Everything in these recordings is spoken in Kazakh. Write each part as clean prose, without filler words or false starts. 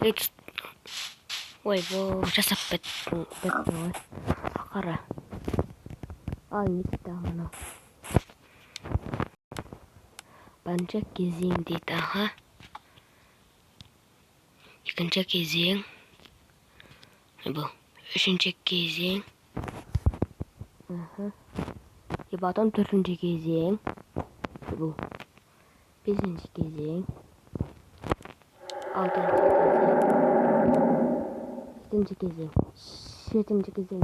Ой, бұл жасап бітті ғой. Қара. Ай, не дейді мынау. Бірінші кезең дейді, аға. Екінші кезең. Бұл үшінші кезең. И потом төртінші кезең. Бұл бесінші кезең. Алтыншы кезең. Жетінші кезең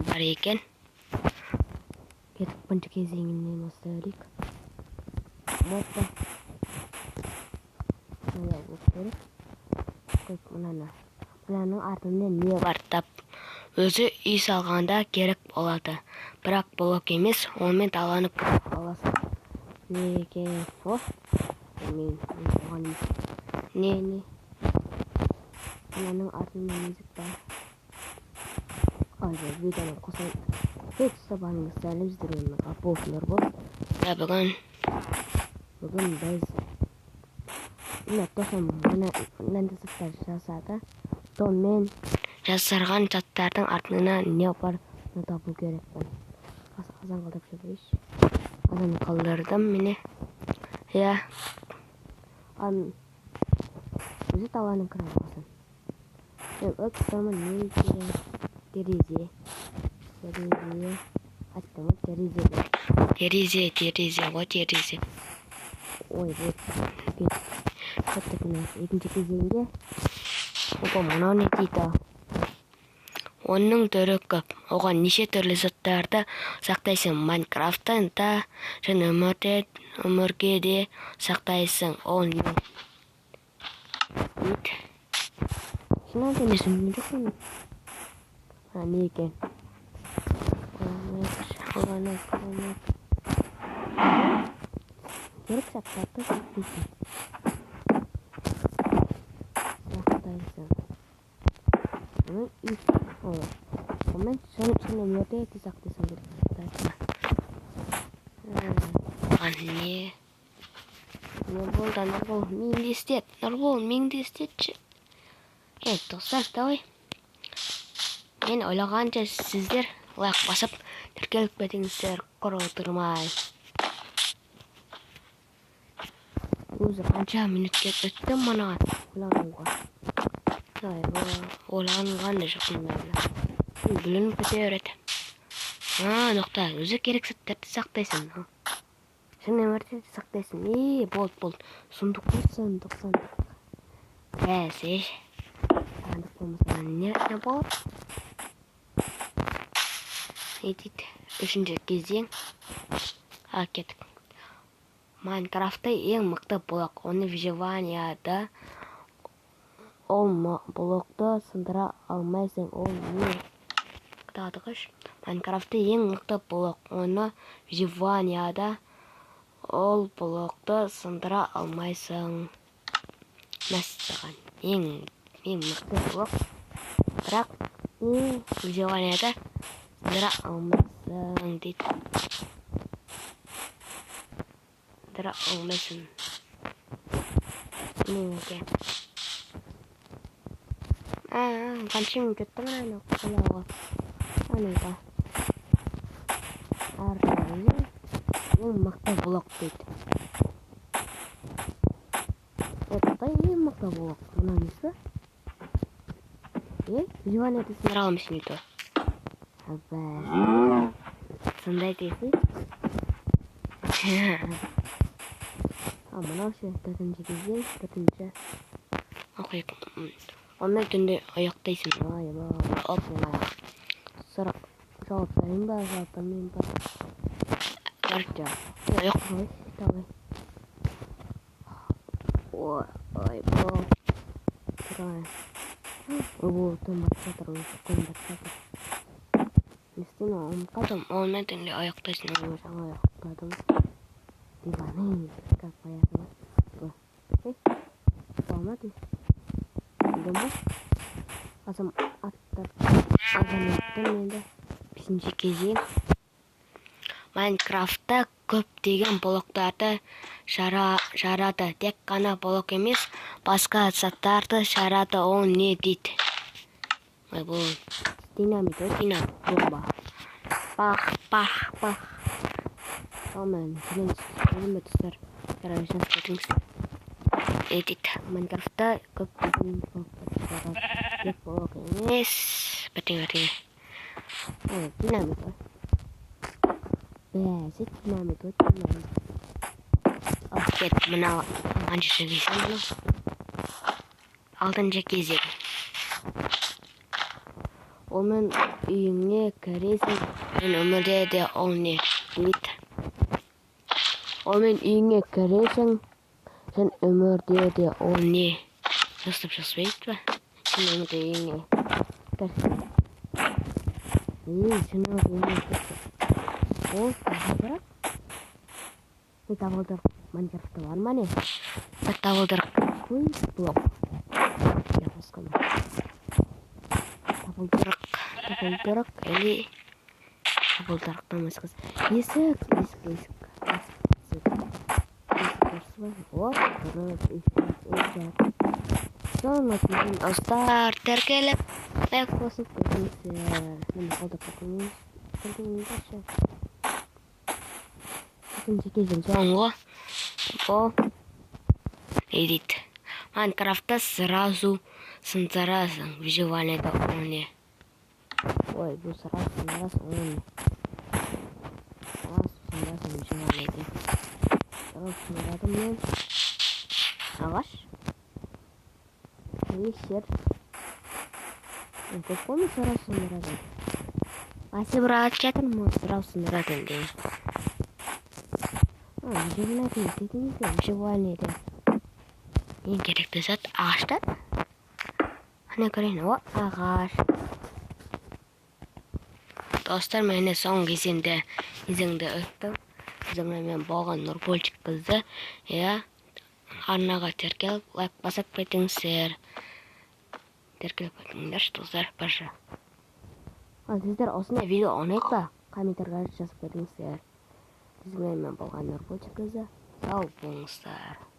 бар екен. Бірінші кезеңінен бастайық. Мопа. Мынаның артында не бар тап. Өзі үй салғанда керек болады. Бірақ блок емес, онымен таланып қаласың. Неге? О? Мен оған емес. Не? Мынаның артында музык бар. Айда, видеоны қосайын. Хет сабаныңыз сәлеміздер өмірға болсындар бол. Бүгін біз мынандай заттар жасады. Сонымен жасарған заттардың артына не бар табу керекпін. Қазан қалдырып жіберейінші. Қазан қалдырдым мені. Я өзі таланып кіре аласың. Өксімін не деген терезе. Аттымы терезе. Терезе. Ой, вот. Екінші кезеңде. Опа, мынау не дейді? Оның түрі көп. Оған неше түрлі заттарды сақтайсың. Майнкрафттан және өмірге де сақтайсың. Ол не? Шынан денесің не жоқпын? Не екен? Керек заттарды сақтайсың. Мен соны өте сақтайсың деп не болды, Нұрбол, меңді істетші. Достар, давай. Мен ойлағанша сіздер лайк басып, тіркеліп кетіңіздер, құр отырмай. Өзі қанша минутке өтті мынаған ойлануға. Ойланғанды жоқпын бәрі. Бүлініп кете өреді. Ноқта, өзі керек заттарды сақтайсың. Шын өмірде сақтайсың. Болды. Сұндық. Бәсе. Сандық болмаса не болады? Не дейді? Үшінші кезең. Кеттік. Майнкрафтта ең мықты блок. Оны выживанияда ол блокты сындыра алмайсың. Ол не? Қытадығыш. Майнкрафтта ең мықты блок. Оны выживанияда ол блокты сындыра алмайсың. Мәстіған. Ең мықты блок. Бірақ выживанияда сындыра алмайсың дейді. Сындыра алмайсың. Не екен? Қанша минут өтті мынаны қолауға. Анайда. Ең мықты блок дейді. Это ең мықты блок. Мына несі? Выживанияда сындыра алмайсың дейді. Сондай дейсің? Мынау ше, төртінші кезең, төртінші. Ондай түнде аяқтайсың. Сұрақ жауап берейін ба, жауап бермейін ба? Короче, аяқ қой, давай. Ой, бұл. Тұрайын. Бұл томат жатыр, қоймат жатыр. Нестен ұмытқадым, ондай түнде аяқтайсың. Жаңа аяқтадым. Диваны, как поясың. Болмады. Азаматтың енді 5-ші кезең. Майнкрафтта көптеген блоктарды жарады. Тек қана блок емес, басқа заттарды шығарады, ол не дейді? Бұл динамит, динамит, бомба. Бах, бах, бах. Сонымен келемін тұстар. Жарайшын көрдіңіз. Edit Minecraft'ta көптеген көп болып емес. Бәтен. Динамит. Бәзі динамит. Кет, мына қанша кезең мұны? 6-шы кезең. Оның үйіңе кіресің, мен өмірде де ол не дейді. Оның үйіңе кіресің, sen өмірде де ол не? Жастап жазбайды ба? Sen өмірде үйіңе кіресің. Sen өмірде кіресің. Ол табылдырық? Бұл табылдырық Майнкрафтта бар ма не? Бір табылдырық көй блок. Табылдырық, әлі табылдырықтан басқасы. Есік. Вот, соны кейін достар тіркеліп лайк басып көріңіздер. Мені қолдап көріңіздерші. Екінші кезең соңғы. Бұл edit. Майнкрафтта сразу сындырасың выживаниеда оны. Ой, бұл сразу сындырасың оны. Сразу сындырасың выживаниеда. Сындырадым мен. Ағаш. Эликсир. Көп қой сразу сындырадым. Асы бір ат жатырмын, сразу сындырадым дейін. Выживаниеда. Ең керекті зат ағаштар. Ана көрейін, ағаш. Достар, мені соң кезеңді өттім. Мен болған Нұрболчик қызды. Арнаға тіркеліп, лайк басып кетіңіздер. Тіркеліп кетіңдер, достар, барша. Сіздер осындай видео ұнайды ба? Комментарьға жазып кетіңіздер. Мен болған Нұрболчик қызды. Сау болыңыздар.